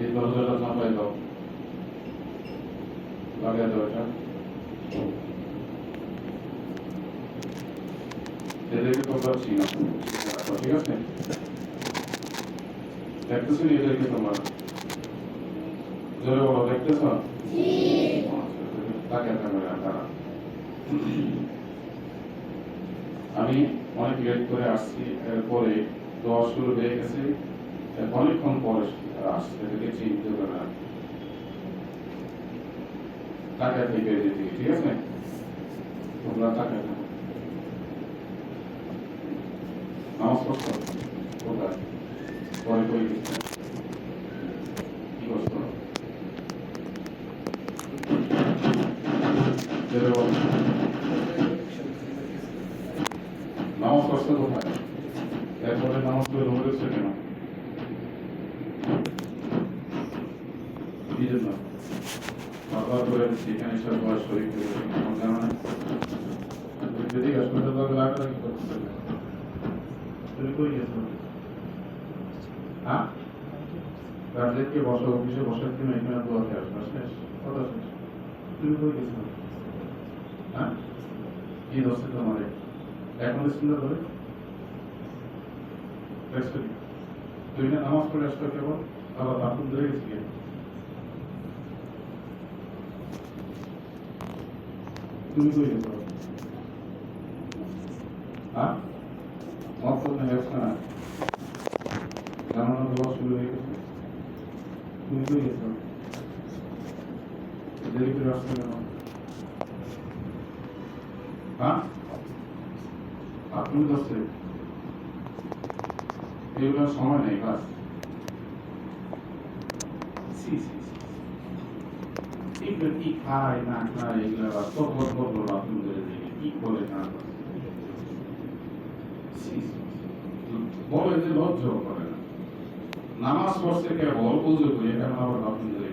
এই দরজাটা চাপাই দাও, লাগিয়ে দাও এটা। এদেরকে তোমরা চিনো, ঠিক আছে? দেখতেছো এদেরকে তোমরা? জোরে বলো, দেখতেছ? তাকে তারা। আমি অনেক লেট করে আসছি, এরপরে দোয়া শুরু হয়ে গেছে, অনেকক্ষণ পরে আসছে, এদেরকে চিনতে পারে না। টাকা থেকে দিতে, ঠিক আছে? তোমরা টাকা নামাজ পড়ছো কোথায়? পরে করে দিচ্ছে কি করছো? নামাজ পড়ছো কোথায়? এরপরে নামাজ পড়ে রয়েছে কেন? কি জন্য? বারবার করে সেখানে সব বয়স শরীর করে জানা নাই। যদি হাসপাতাল লাগালাগি করতে তুমি কই গেছো? হ্যাঁ, গার্জেনকে বসো, অফিসে বসার জন্য এখানে দোয়াতে আসবা, শেষ কথা শেষ। তুমি কই গেছো? হ্যাঁ, কি দোষ তোমার? এখন স্কুলে ধরে তুই না নামাজ পড়ে আসতো কেবল, আবার বাথরুম ধরে গেছি। তুমি কই গেছো? হ্যাঁ, মত না গেছ না, জানানো দেওয়া শুরু হয়ে গেছে। তুমি কই গেছো? দেরি করে আসছো কেন? হ্যাঁ, আপনি করছে এগুলোর সময় নেই, বাস। এগুলো কি খায় না খায়, এগুলো বাথরুম করে দেখে কি করে না বলে যে লজ্জাও করে না। নামাজ পড়ছে কেবল উজু করে, এখন আবার বাথরুম করে